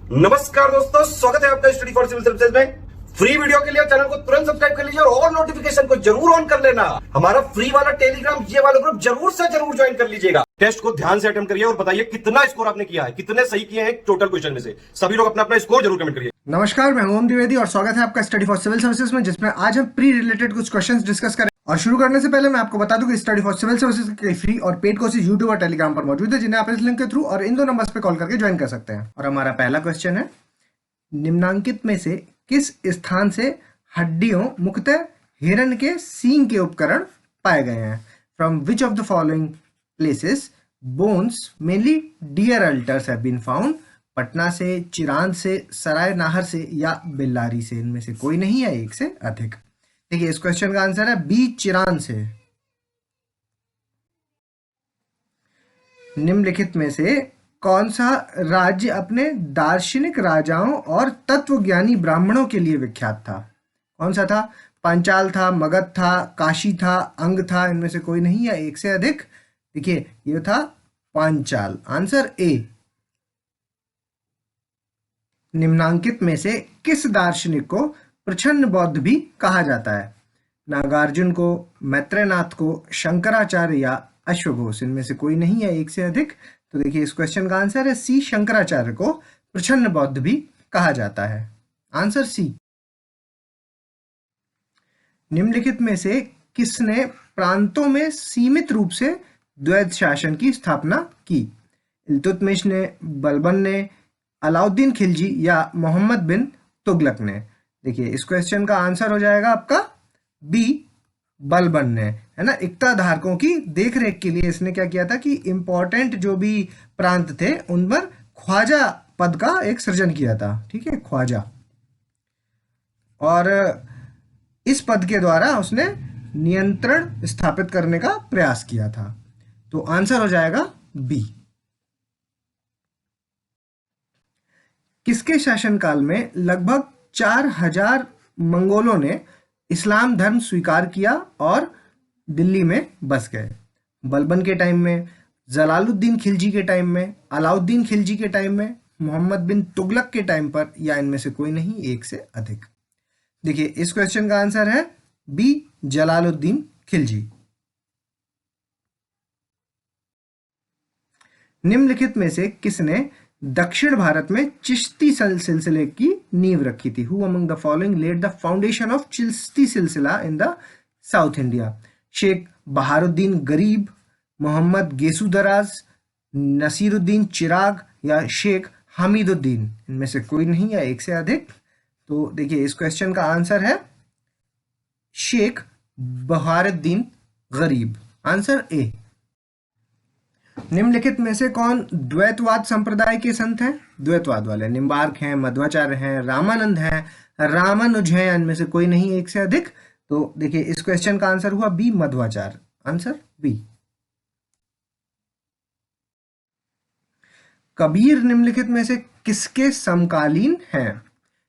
नमस्कार दोस्तों, स्वागत है आपका स्टडी फॉर सिविल सर्विसेज में। फ्री वीडियो के लिए चैनल को तुरंत सब्सक्राइब कर लीजिए और नोटिफिकेशन को जरूर ऑन कर लेना। हमारा फ्री वाला टेलीग्राम ये वाला ग्रुप जरूर से जरूर ज्वाइन कर लीजिएगा। टेस्ट को ध्यान से अटेम्प्ट करिए और बताइए कितना स्कोर आपने किया है, कितने सही किए हैं टोटल क्वेश्चन में से। सभी लोग अपना अपना स्कोर जरूर कमेंट करिए। नमस्कार, मैं ओम द्विवेदी और स्वागत है आपका स्टडी फॉर सिविल सर्विसेज में, जिसमें आज हम प्री रिलेटेड कुछ क्वेश्चंस डिस्कस करें। और शुरू करने से पहले मैं आपको बता दूं कि स्टडी फॉर सिविल सर्विसेज के फ्री और पेड कोर्सेज यूट्यूब और टेलीग्राम पर मौजूद है, जिन्हें आप इस लिंक के थ्रू और इन दो नंबर्स पे कॉल करके ज्वाइन कर सकते हैं। और हमारा पहला क्वेश्चन है, निम्नांकित में से किस स्थान से हड्डियों मुख्यतः हिरण के सींग के उपकरण पाए गए हैं? From which of the following places bones mainly deer antlers have been found? Patna से, चिरांद से, सराय नाहर से या बेल्लारी से? इनमें से कोई नहीं है, एक से अधिक। देखिए, इस क्वेश्चन का आंसर है बी, चिरांद से। निम्नलिखित में से कौन सा राज्य अपने दार्शनिक राजाओं और तत्वज्ञानी ब्राह्मणों के लिए विख्यात था? कौन सा था? पांचाल था, मगध था, काशी था, अंग था? इनमें से कोई नहीं है, एक से अधिक। देखिए, ये था पांचाल। Answer A. निम्नांकित में से किस दार्शनिक को प्रछन्न बौद्ध भी कहा जाता है? नागार्जुन को, मैत्रेयनाथ को, शंकराचार्य या अश्वघोष? इनमें से कोई नहीं है, एक से अधिक। तो देखिए, इस क्वेश्चन का आंसर है सी, शंकराचार्य को प्रछन्न बौद्ध भी कहा जाता है। Answer C. निम्नलिखित में से किसने प्रांतों में सीमित रूप से द्वैत शासन की स्थापना की? इल्तुतमिश ने, बलबन ने, अलाउद्दीन खिलजी या मोहम्मद बिन तुगलक ने? देखिए, इस क्वेश्चन का आंसर हो जाएगा आपका बी, बलबन ने, है ना। इक्ता धारकों की देखरेख के लिए इसने क्या किया था कि इंपॉर्टेंट जो भी प्रांत थे उन पर ख्वाजा पद का एक सृजन किया था। ठीक है, ख्वाजा। और इस पद के द्वारा उसने नियंत्रण स्थापित करने का प्रयास किया था। तो आंसर हो जाएगा बी। किसके शासनकाल में लगभग 4000 मंगोलों ने इस्लाम धर्म स्वीकार किया और दिल्ली में बस गए? बलबन के टाइम में, जलालुद्दीन खिलजी के टाइम में, अलाउद्दीन खिलजी के टाइम में, मोहम्मद बिन तुगलक के टाइम पर, या इनमें से कोई नहीं, एक से अधिक? देखिए, इस क्वेश्चन का आंसर है बी, जलालुद्दीन खिलजी। निम्नलिखित में से किसने दक्षिण भारत में चिश्ती सिलसिले की नींव रखी थी? Who among the following led the foundation of Chishti Silsila in the South India? Sheikh Baharuddin Garib, Mohammad गेसुदराज, Naseeruddin चिराग या शेख हमीदुद्दीन? इनमें से कोई नहीं है, एक से अधिक। तो देखिए, इस क्वेश्चन का आंसर है शेख बहारुद्दीन गरीब। Answer A. निम्नलिखित में से कौन द्वैतवाद संप्रदाय के संत हैं? द्वैतवाद वाले निम्बार्क हैं, मध्वाचार्य हैं, रामानंद हैं, रामानुज हैं? इनमें से कोई नहीं, एक से अधिक। तो देखिए, इस क्वेश्चन का आंसर हुआ B, Madhvacharya. Answer B. Kabir निम्नलिखित में से किसके समकालीन हैं?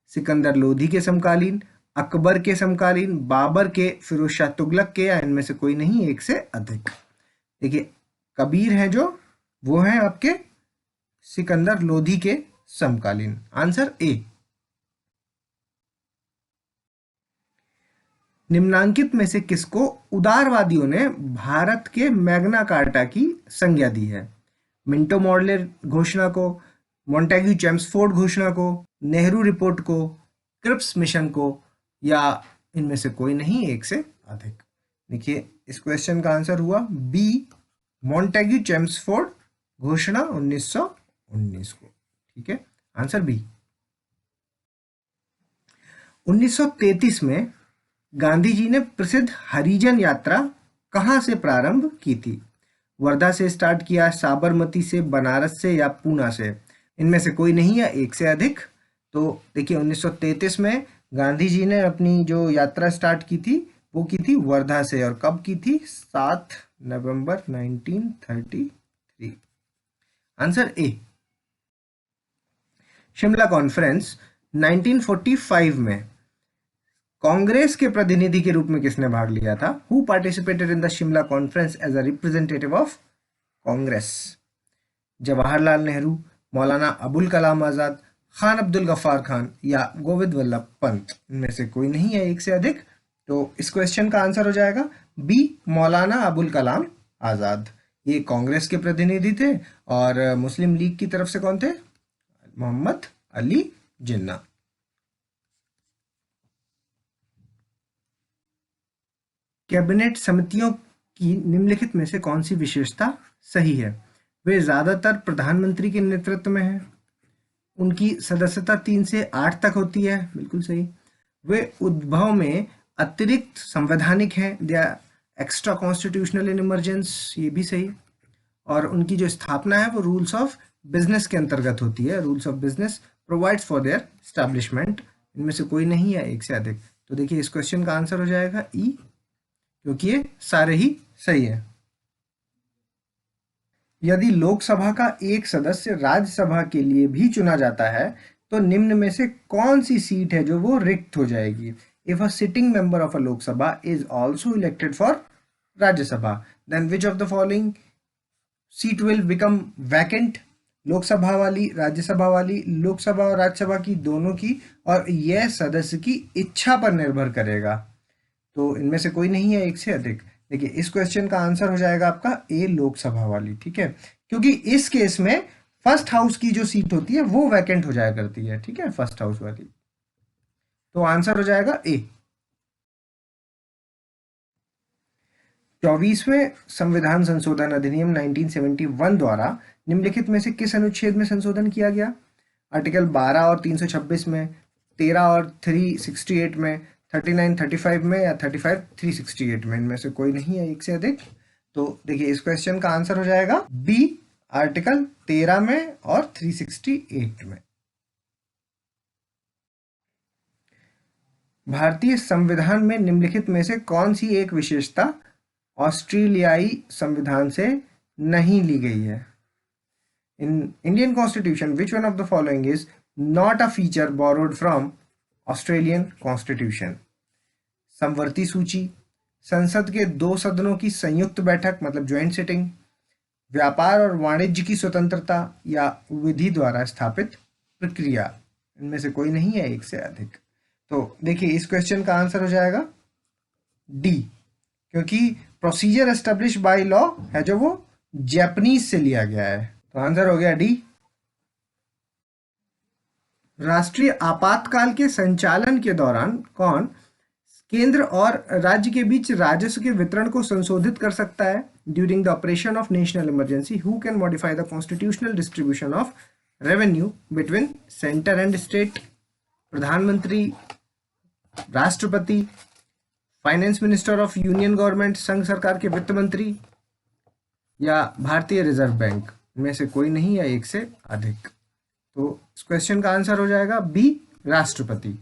सिकंदर लोधी के समकालीन, अकबर के समकालीन, बाबर के, फिरोज शाह तुगलक के, या इनमें से कोई नहीं, एक से अधिक? देखिए, कबीर हैं जो, वो हैं आपके सिकंदर लोधी के समकालीन। Answer A. निम्नांकित में से किसको उदारवादियों ने भारत के मैग्ना कार्टा की संज्ञा दी है? मिंटो मॉडलर घोषणा को, मॉन्टेग्यू चेम्सफोर्ड घोषणा को, नेहरू रिपोर्ट को, क्रिप्स मिशन को, या इनमें से कोई नहीं, एक से अधिक? देखिए, इस क्वेश्चन का आंसर हुआ बी, मॉन्टेग्यू चेम्सफोर्ड घोषणा 1919 को। ठीक है, आंसर बी। 1933 में गांधी जी ने प्रसिद्ध हरिजन यात्रा कहां से प्रारंभ की थी? वर्धा से स्टार्ट किया, साबरमती से, बनारस से या पूना से? इनमें से कोई नहीं है, एक से अधिक? तो देखिए, 1933 में गांधी जी ने अपनी जो यात्रा स्टार्ट की थी वो की थी वर्धा से। और कब की थी? 7 नवंबर 1933। Answer A. शिमला कॉन्फ्रेंस 1945 में कांग्रेस के प्रतिनिधि के रूप में किसने भाग लिया था? Who participated in the Shimla conference as a representative of Congress? Jawaharlal Nehru, Maulana Abul Kalam Azad, Khan Abdul Gaffar Khan या गोविंद वल्लभ पंत, इनमें से कोई नहीं है एक से अधिक। तो इस क्वेश्चन का आंसर हो जाएगा बी, मौलाना अबुल कलाम आजाद। ये कांग्रेस के प्रतिनिधि थे और मुस्लिम लीग की तरफ से कौन थे? मोहम्मद अली जिन्ना। कैबिनेट समितियों की निम्नलिखित में से कौन सी विशेषता सही है? वे ज्यादातर प्रधानमंत्री के नेतृत्व में है। उनकी सदस्यता 3 से 8 तक होती है, बिल्कुल सही। वे उद्भव में अतिरिक्त संवैधानिक हैं, they are extra constitutional in emergency, ये भी सही। और उनकी जो स्थापना है वो रूल्स ऑफ बिजनेस के अंतर्गत होती है। Rules of business provides for their establishment. इनमें से कोई नहीं है एक से अधिक। तो देखिए इस क्वेश्चन का आंसर हो जाएगा ई, क्योंकि ये सारे ही सही है। यदि लोकसभा का एक सदस्य राज्यसभा के लिए भी चुना जाता है तो निम्न में से कौन सी सीट है जो वो रिक्त हो जाएगी? If a sitting member of a Lok Sabha is also elected for Rajya Sabha, then which of the following seat will become vacant? Lok Sabha वाली, राज्यसभा वाली, लोकसभा और राज्यसभा की दोनों की, और यह सदस्य की इच्छा पर निर्भर करेगा। तो इनमें से कोई नहीं है एक से अधिक। देखिए इस क्वेश्चन का आंसर हो जाएगा आपका ए, लोकसभा वाली, ठीक है, क्योंकि इस केस में फर्स्ट हाउस की जो सीट होती है वो वैकेंट हो जाया करती है, ठीक है, फर्स्ट हाउस वाली। तो आंसर हो जाएगा ए। 24वें संविधान संशोधन अधिनियम 1971 द्वारा निम्नलिखित में से किस अनुच्छेद में संशोधन किया गया? आर्टिकल 12 और 326 में, 13 और 368 में, 39 35 में या 35 368 में, इनमें से कोई नहीं है एक से अधिक। तो देखिए इस क्वेश्चन का आंसर हो जाएगा बी, आर्टिकल 13 में और 368 में। भारतीय संविधान में निम्नलिखित में से कौन सी एक विशेषता ऑस्ट्रेलियाई संविधान से नहीं ली गई है? In Indian constitution which one of the following is not a feature borrowed from Australian constitution? समवर्ती सूची, संसद के 2 सदनों की संयुक्त बैठक मतलब ज्वाइंट सिटिंग, व्यापार और वाणिज्य की स्वतंत्रता या विधि द्वारा स्थापित प्रक्रिया, इनमें से कोई नहीं है एक से अधिक। तो देखिए इस क्वेश्चन का आंसर हो जाएगा डी, क्योंकि प्रोसीजर एस्टेब्लिश बाय लॉ है जो वो जापानीज से लिया गया है। तो आंसर हो गया डी। राष्ट्रीय आपातकाल के संचालन के दौरान कौन केंद्र और राज्य के बीच राजस्व के वितरण को संशोधित कर सकता है? During the operation of national emergency who can modify the constitutional distribution of revenue between centre and state? प्रधानमंत्री, राष्ट्रपति, finance minister of union government, संघ सरकार के वित्त मंत्री या भारतीय रिजर्व बैंक, में से कोई नहीं है एक से अधिक। तो इस क्वेश्चन का आंसर हो जाएगा बी, राष्ट्रपति।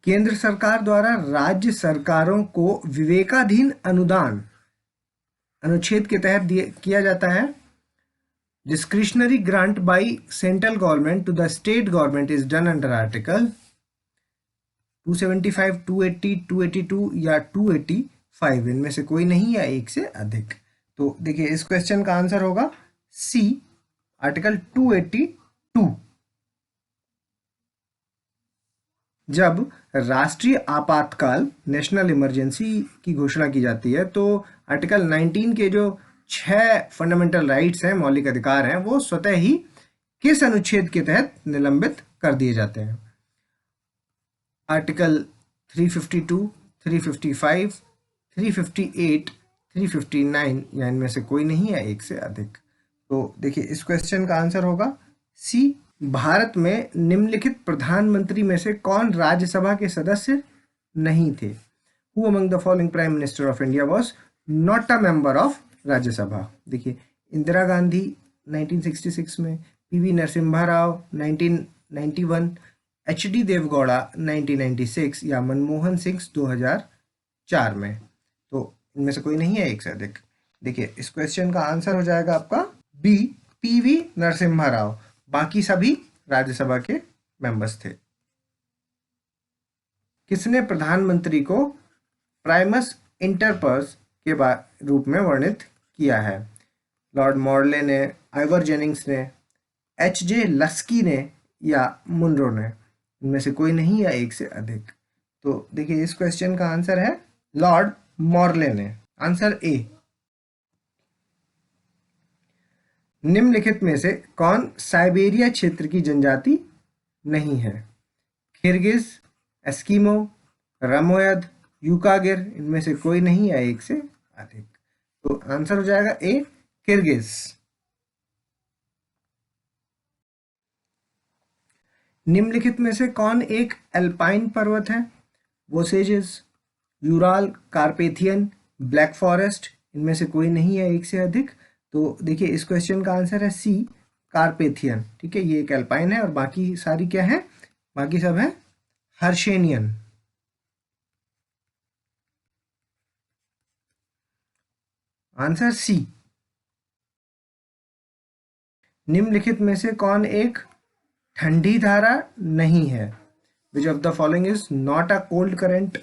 केंद्र सरकार द्वारा राज्य सरकारों को विवेकाधीन अनुदान अनुच्छेद के तहत किया जाता है। Discretionary grant by central government to the state government is done under article 275, 280, 282 या 285, इनमें से कोई नहीं है एक से अधिक। तो देखिए इस क्वेश्चन का आंसर होगा सी, आर्टिकल 282। जब राष्ट्रीय आपातकाल नेशनल इमरजेंसी की घोषणा की जाती है तो आर्टिकल 19 के जो 6 फंडामेंटल राइट्स हैं, मौलिक अधिकार हैं, वो स्वतः ही किस अनुच्छेद के तहत निलंबित कर दिए जाते हैं? आर्टिकल 352, 355, 358, 359 या इनमें से कोई नहीं है एक से अधिक। तो देखिए इस क्वेश्चन का आंसर होगा सी। भारत में निम्नलिखित प्रधानमंत्री में से कौन राज्यसभा के सदस्य नहीं थे? Who among the following prime minister of India was not a member of Rajya Sabha? देखिए इंदिरा गांधी 1966 में, पीवी नरसिम्हा राव 1991, एच.डी. देवगौड़ा 1996 या मनमोहन सिंह 2004 में। तो इनमें से कोई नहीं है एक से अधिक। देखिए इस क्वेश्चन का आंसर हो जाएगा आपका बी, पीवी नरसिम्हा राव। बाकी सभी राज्यसभा के मेंबर्स थे। किसने प्रधानमंत्री को प्राइमस इंटर पर्स के रूप में वर्णित किया है? लॉर्ड मॉर्ले ने, आइवर जेनिंग्स ने, H.J. लस्की ने या मुनरो ने, इनमें से कोई नहीं या एक से अधिक। तो देखिए इस क्वेश्चन का आंसर है लॉर्ड मॉर्ले ने। Answer A. निम्नलिखित में से कौन साइबेरिया क्षेत्र की जनजाति नहीं है? किर्गिज, एस्किमो, रामोयद, यूकागिर, इनमें से कोई नहीं या एक से अधिक। तो आंसर हो जाएगा ए, किर्गिज। निम्नलिखित में से कौन एक एल्पाइन पर्वत है? वोसेजेस, यूराल, कार्पेथियन, ब्लैक फॉरेस्ट, इनमें से कोई नहीं है एक से अधिक। तो देखिए इस क्वेश्चन का आंसर है सी, कार्पेथियन। ठीक है, ये एक एल्पाइन है और बाकी सारी क्या है? बाकी सब है हर्शेनियन। Answer C. निम्नलिखित में से कौन एक ठंडी धारा नहीं है? विच of the following is not a cold current?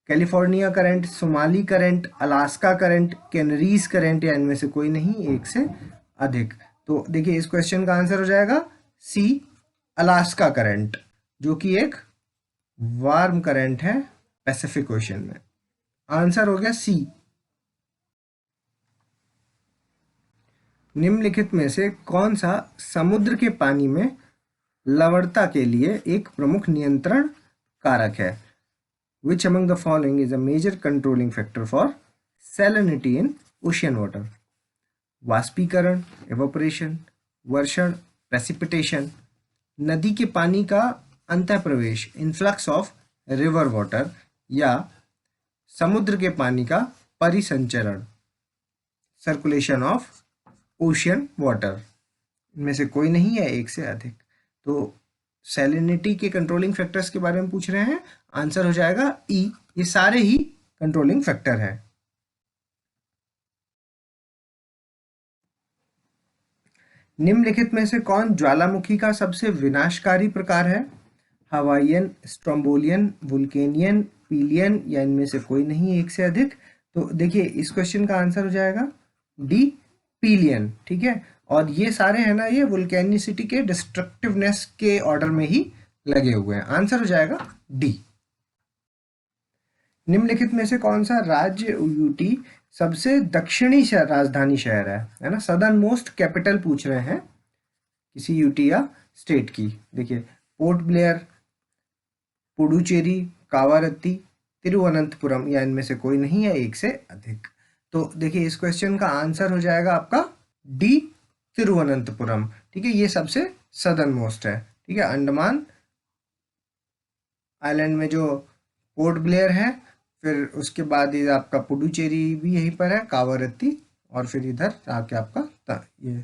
California current, Somali current, Alaska current, कैनरीज current, या इनमें से कोई नहीं एक से अधिक। तो देखिए इस क्वेश्चन का आंसर हो जाएगा सी, अलास्का करंट, जो कि एक वार्म करंट है पैसिफिक ओशन में। आंसर हो गया सी। निम्नलिखित में से कौन सा समुद्र के पानी में लवणता के लिए एक प्रमुख नियंत्रण कारक है? Which among the following is a major controlling factor for salinity in ocean water? वाष्पीकरण, evaporation, वर्षण, precipitation, नदी के पानी का अंतःप्रवेश, influx of river water, या समुद्र के पानी का परिसंचरण, circulation of ocean water, इनमें से कोई नहीं है एक से अधिक। तो सैलिनिटी के कंट्रोलिंग फैक्टर्स के बारे में पूछ रहे हैं, आंसर हो जाएगा ई, ये सारे ही कंट्रोलिंग फैक्टर हैं। निम्नलिखित में से कौन ज्वालामुखी का सबसे विनाशकारी प्रकार है? हवाईयन, स्ट्रोम्बोलियन, वुल्केनियन, पीलियन, या इनमें से कोई नहीं एक से अधिक। तो देखिए इस क्वेश्चन का आंसर हो जाएगा डी, पीलियन। ठीक है, और ये सारे हैं ना, ये वुल्केनिसिटी के डिस्ट्रक्टिवनेस के ऑर्डर में ही लगे हुए हैं। आंसर हो जाएगा डी। निम्नलिखित में से कौन सा राज्य यूटी सबसे दक्षिणी राजधानी शहर है ना? सदर्न मोस्ट कैपिटल पूछ रहे हैं किसी यूटी या स्टेट की। देखिए पोर्ट ब्लेयर, पुडुचेरी, कावारत्ती, तिरुवनंतपुरम, या इनमें से कोई नहीं है एक से अधिक। तो देखिए इस क्वेश्चन का आंसर हो जाएगा आपका डी, तिरुवनंतपुरम। ठीक है, ये सबसे सदर्न मोस्ट है। ठीक है, अंडमान आइलैंड में जो पोर्ट ब्लेयर है, फिर उसके बाद ये आपका पुडुचेरी भी यहीं पर है, कावारत्ती, और फिर इधर आके आपका ये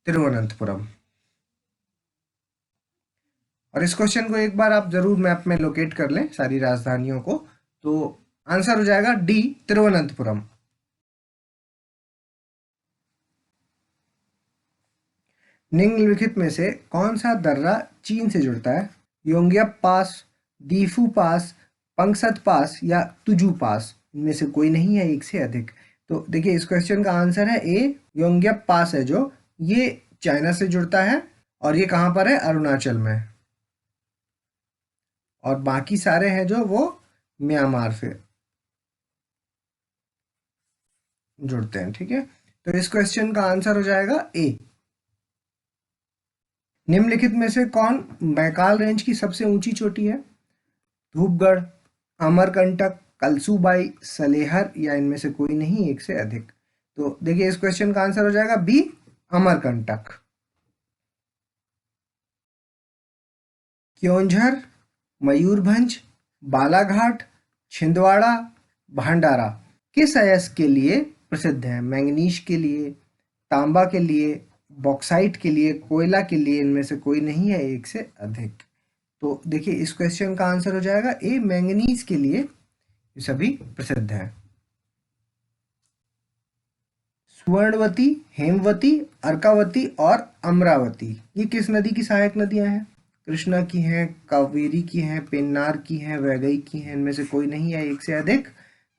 तिरुवनंतपुरम। और इस क्वेश्चन को एक बार आप जरूर मैप में लोकेट कर लें सारी राजधानियों को, तो आंसर हो जाएगा डी, तिरुवनंतपुरम। निम्नलिखित में से कौन सा दर्रा चीन से जुड़ता है? योंग्यप पास, दीफू पास, पंगसत पास, या तुजू पास, इनमें से कोई नहीं है एक से अधिक। तो देखिए इस क्वेश्चन का आंसर है ए, योंग्यप पास है, जो ये चाइना से जुड़ता है और ये कहाँ पर है? अरुणाचल में। और बाकी सारे हैं जो वो म्यांमार से जुड़ते हैं। ठीक है, तो इस क्वेश्चन का आंसर हो जाएगा ए। निम्नलिखित में से कौन मैकाल रेंज की सबसे ऊंची चोटी है? धूपगढ़, अमरकंटक, कलसूबाई, सलेहर, या इनमें से कोई नहीं एक से अधिक। तो देखिए इस क्वेश्चन का आंसर हो जाएगा बी, अमरकंटक। क्योंझर, मयूरभंज, बालाघाट, छिंदवाड़ा, भंडारा किस अयस्क के लिए प्रसिद्ध है? मैंगनीज के लिए, तांबा के लिए, बॉक्साइट के लिए, कोयला के लिए, इनमें से कोई नहीं है एक से अधिक। तो देखिए इस क्वेश्चन का आंसर हो जाएगा ए, मैंगनीज के लिए ये सभी प्रसिद्ध है। स्वर्णवती, हेमवती, अर्कावती और अमरावती, ये किस नदी की सहायक नदियां हैं? कृष्णा की हैं, कावेरी की हैं, पेन्नार की हैं, वैगई की हैं, इनमें से कोई नहीं है एक से अधिक।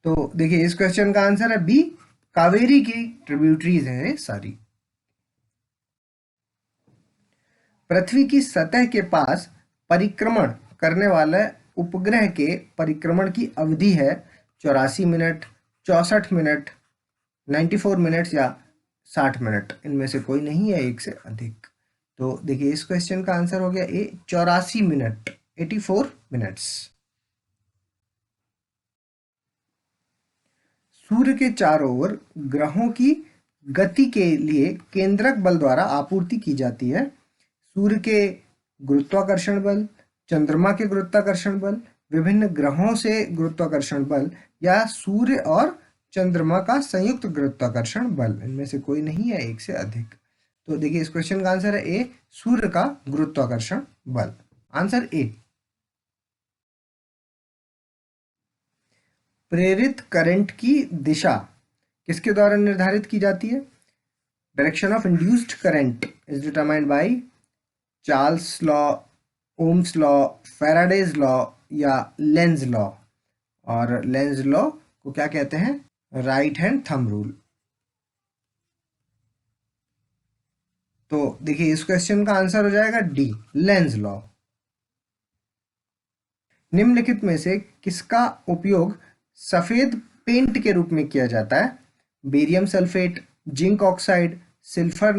तो देखिए इस क्वेश्चन का आंसर है बी, कावेरी की ट्रिब्यूटरीज हैं सारी। पृथ्वी की सतह के पास परिक्रमण करने वाले उपग्रह के परिक्रमण की अवधि है 84 मिनट, 64 मिनट, 94 मिनट्स या 60 मिनट। इनमें से कोई नहीं है एक से अधिक। तो देखिए इस क्वेश्चन का आंसर हो गया ए 84 मिनट, 84 मिनट्स। सूर्य के चारों ओर ग्रहों की गति के लिए केंद्रक बल द्वारा आपूर्ति की जाती है। सूर्य के गुरुत्वाकर्षण बल, चंद्रमा के गुरुत्वाकर्षण बल, विभिन्न ग्रहों से गुरुत्वाकर्षण बल या सूर्य और चंद्रमा का संयुक्त गुरुत्वाकर्षण बल। इनमें से कोई नहीं है एक से अधिक। तो देखिए इस क्वेश्चन का आंसर है ए सूर्य का गुरुत्वाकर्षण बल। Answer A. प्रेरित करंट की दिशा किसके द्वारा निर्धारित की जाती है? Direction of induced current is determined by Charles law, Ohm's law, Faraday's law या लेंज लॉ। और लेंज लॉ को क्या कहते हैं? Right hand thumb rule. तो देखिए इस क्वेश्चन का आंसर हो जाएगा डी लेंज लॉ। निम्नलिखित में से किसका उपयोग सफेद पेंट के रूप में किया जाता है? Barium sulphate, zinc oxide, सिल्फर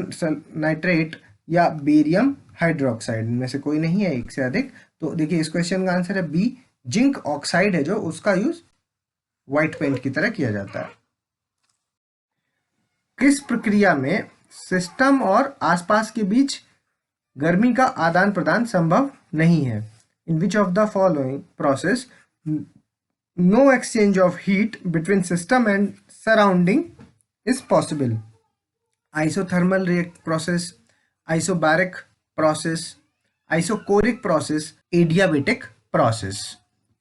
nitrate या बेरियम हाइड्रोक्साइड। इनमें से कोई नहीं है एक से अधिक। तो देखिए इस क्वेश्चन का आंसर है बी जिंक ऑक्साइड है जो उसका यूज व्हाइट पेंट की तरह किया जाता है। किस प्रक्रिया में सिस्टम और आसपास के बीच गर्मी का आदान प्रदान संभव नहीं है? In which of the following process no exchange of heat between system and surrounding is possible? Isothermal process, isobaric process, isochoric process, adiabatic process.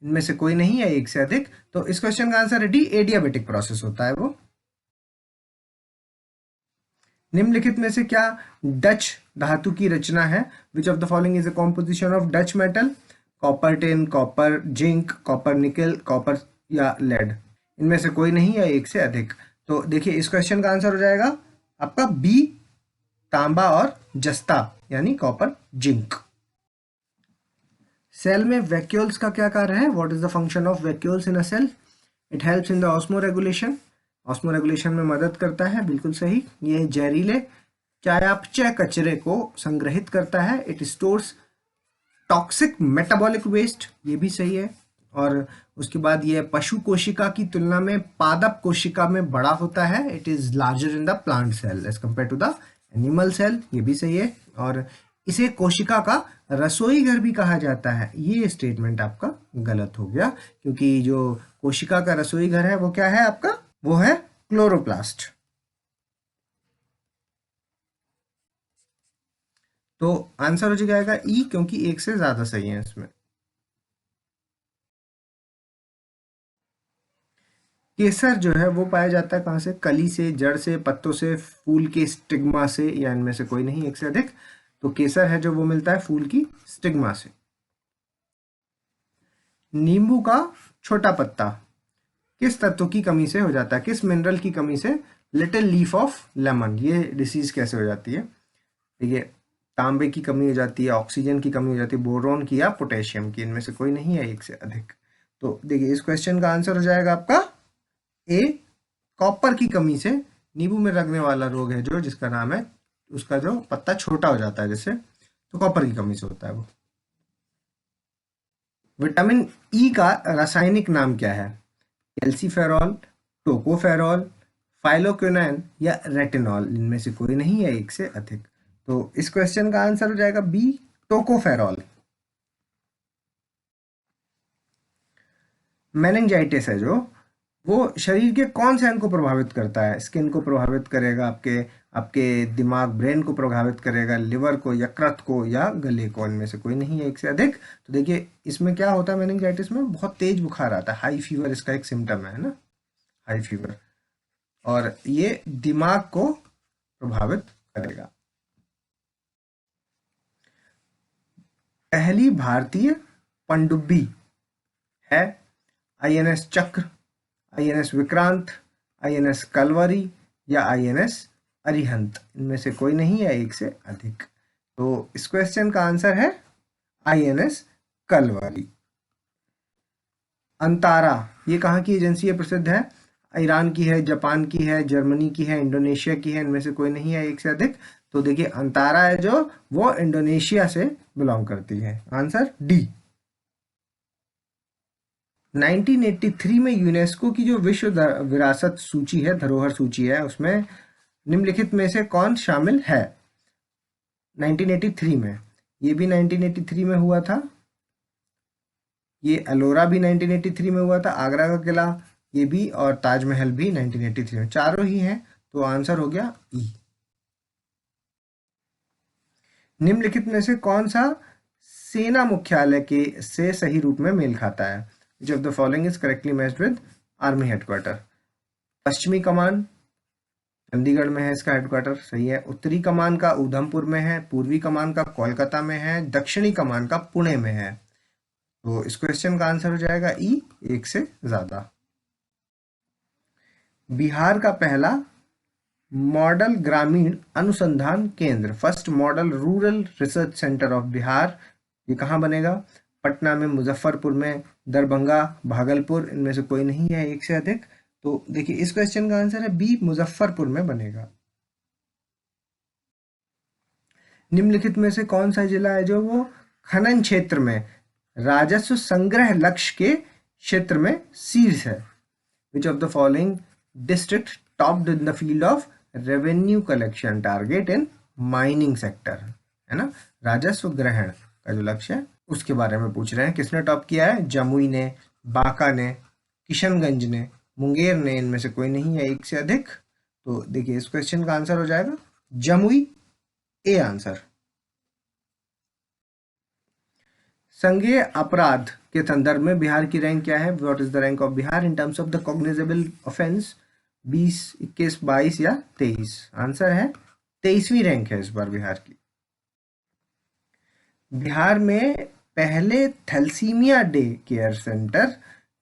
इनमें से कोई नहीं है एक से अधिक। तो इस क्वेश्चन का आंसर है डी एडियाबेटिक प्रोसेस होता है वो। निम्नलिखित में से क्या डच धातु की रचना है? विच of the following is a composition of Dutch metal? Copper tin, copper zinc, copper nickel, copper या लेड। इनमें से कोई नहीं है एक से अधिक। तो देखिए इस क्वेश्चन का आंसर हो जाएगा आपका बी तांबा और जस्ता यानी कॉपर जिंक। सेल में वैक्यूल्स का क्या कार्य है? What is the function of vacuoles in a cell? It helps in the osmoregulation. Osmoregulation में मदद करता है, बिल्कुल सही। ये जहरीले चयापचय कचरे को संग्रहित करता है। It stores toxic metabolic waste, ये भी सही है। और उसके बाद ये पशु कोशिका की तुलना में पादप कोशिका में बड़ा होता है। It is larger in the plant cell as compare to the animal cell, ये भी सही है। और इसे कोशिका का रसोई घर भी कहा जाता है। ये स्टेटमेंट आपका गलत हो गया, क्योंकि जो कोशिका का रसोई घर है वो क्या है आपका? वो है क्लोरोप्लास्ट। तो आंसर हो जाएगा ई, क्योंकि एक से ज्यादा सही है इसमें। केसर जो है वो पाया जाता है कहाँ से? कली से, जड़ से, पत्तों से, फूल के स्टिग्मा से, या इनमें से कोई नहीं एक से अधिक। तो केसर है जो वो मिलता है फूल की स्टिग्मा से। नींबू का छोटा पत्ता किस तत्व की कमी से हो जाता है? किस मिनरल की कमी से? Little leaf of lemon. ये डिसीज कैसे हो जाती है? देखिए तांबे की कमी हो जाती है, ऑक्सीजन की कमी हो जाती है, बोरोन की या पोटेशियम की। इनमें से कोई नहीं है एक से अधिक। तो देखिए इस क्वेश्चन का आंसर हो जाएगा आपका ए कॉपर की कमी से नींबू में लगने वाला रोग है जो, जिसका नाम है, उसका जो पत्ता छोटा हो जाता है जैसे, तो कॉपर की कमी से होता है वो। विटामिन ई का रासायनिक नाम क्या है? कैल्सीफेरॉल, टोकोफेरॉल, फाइलोक्विनोन या रेटिनॉल। इनमें से कोई नहीं है एक से अधिक। तो इस क्वेश्चन का आंसर हो जाएगा बी टोकोफेरॉल। मेनिंजाइटिस है जो, वो शरीर के कौन से अंग को प्रभावित करता है? स्किन को प्रभावित करेगा, आपके आपके दिमाग ब्रेन को प्रभावित करेगा, लिवर को, यकृत को या गले को। इनमें से कोई नहीं है एक से अधिक। तो देखिए इसमें क्या होता है, मेनिंजाइटिस में बहुत तेज बुखार आता है, हाई फीवर इसका एक सिम्टम है ना, हाई फीवर। और ये दिमाग को प्रभावित करेगा। पहली भारतीय पनडुब्बी है आईएनएस चक्र, आईएनएस विक्रांत, आईएनएस कलवरी या आईएनएस अरिहंत। इनमें से कोई नहीं है एक से अधिक। तो इस क्वेश्चन का आंसर है INS कलवारी। अंतारा ये कहाँ की एजेंसी है, प्रसिद्ध है? ईरान की है, जापान की है, जर्मनी की है, इंडोनेशिया की है, इनमें से कोई नहीं है एक से अधिक। तो देखिए अंतारा है जो, वो इंडोनेशिया से बिलोंग करती है। Answer D. 1983 में यूनेस्को की जो विश्व विरासत सूची है, धरोहर सूची है, उसमें निम्नलिखित में से कौन शामिल है? 1983 में, ये भी 1983 में हुआ था, ये एलोरा भी 1983 में हुआ था, आगरा का किला ये भी, और ताजमहल भी 1983 में, चारों ही हैं। तो आंसर हो गया ई। निम्नलिखित में से कौन सा सेना मुख्यालय के से सही रूप में मेल खाता है? विच of the following is correctly matched with army headquarter? पश्चिमी कमान चंडीगढ़ में है, इसका हेडक्वार्टर सही है। उत्तरी कमान का उधमपुर में है, पूर्वी कमान का कोलकाता में है, दक्षिणी कमान का पुणे में है। तो इस क्वेश्चन का आंसर हो जाएगा ई, एक से ज्यादा। बिहार का पहला मॉडल ग्रामीण अनुसंधान केंद्र, first model rural research centre of Bihar, ये कहाँ बनेगा? पटना में, मुजफ्फरपुर में, दरभंगा, भागलपुर, इनमें से कोई नहीं है एक से अधिक। तो देखिए इस क्वेश्चन का आंसर है बी, मुजफ्फरपुर में बनेगा। निम्नलिखित में से कौन सा जिला है जो वो खनन क्षेत्र में राजस्व संग्रह लक्ष्य के क्षेत्र में शीर्ष है? विच of the following district topped in the field of revenue collection target in mining sector, है ना? राजस्व ग्रहण का जो लक्ष्य है उसके बारे में पूछ रहे हैं। किसने टॉप किया है? जमुई ने, बांका ने, किशनगंज ने, मुंगेर ने, इनमें से कोई नहीं है एक से अधिक। तो देखिए इस क्वेश्चन का आंसर हो जाएगा जमुई, ए आंसर। संज्ञेय अपराध के संदर्भ में बिहार की रैंक क्या है? What is the rank of Bihar in terms of the cognizable offence? 20, 21, 22 या 23? आंसर है 23वीं रैंक है इस बार बिहार की। बिहार में पहले थैलेसीमिया डे केयर सेंटर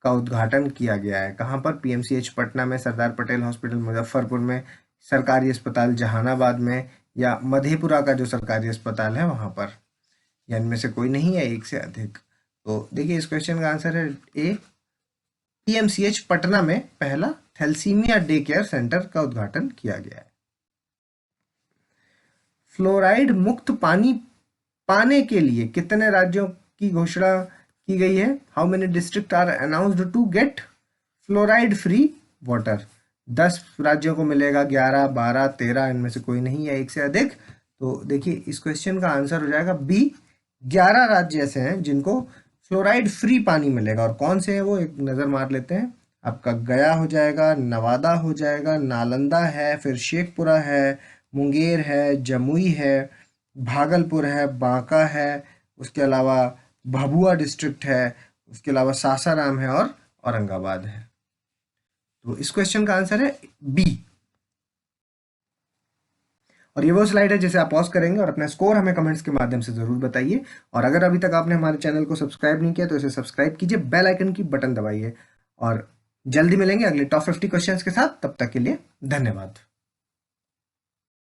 का उद्घाटन किया गया है। कहाँ पर? PMCH पटना में, सरदार पटेल हॉस्पिटल मुजफ्फरपुर में, सरकारी अस्पताल जहानाबाद में, या मधेपुरा का जो सरकारी अस्पताल है वहां पर, या इनमें से कोई नहीं है एक से अधिक। तो देखिए इस क्वेश्चन का आंसर है ए, PMCH पटना में पहला थैलेसीमिया डे केयर सेंटर का उद्घाटन किया गया है। फ्लोराइड मुक्त पानी पाने के लिए कितने राज्यों की घोषणा की गई है? How many district are announced to get fluoride free water? 10 राज्यों को मिलेगा, 11, 12, 13, इनमें से कोई नहीं है एक से अधिक। तो देखिए इस क्वेश्चन का आंसर हो जाएगा बी, 11 राज्य ऐसे हैं जिनको फ्लोराइड फ्री पानी मिलेगा। और कौन से हैं वो, एक नजर मार लेते हैं। आपका गया हो जाएगा, नवादा हो जाएगा, नालंदा है, फिर शेखपुरा है, मुंगेर है, जमुई है, भागलपुर है, बांका है, उसके अलावा भभुआ डिस्ट्रिक्ट है, उसके अलावा सासाराम है और औरंगाबाद है। तो इस क्वेश्चन का आंसर है बी। और ये वो स्लाइड है जिसे आप पॉज करेंगे और अपना स्कोर हमें कमेंट्स के माध्यम से जरूर बताइए। और अगर अभी तक आपने हमारे चैनल को सब्सक्राइब नहीं किया तो इसे सब्सक्राइब कीजिए, बेल आइकन की बटन दबाइए। और जल्दी मिलेंगे अगले टॉप 50 क्वेश्चंस के साथ, तब तक के लिए धन्यवाद।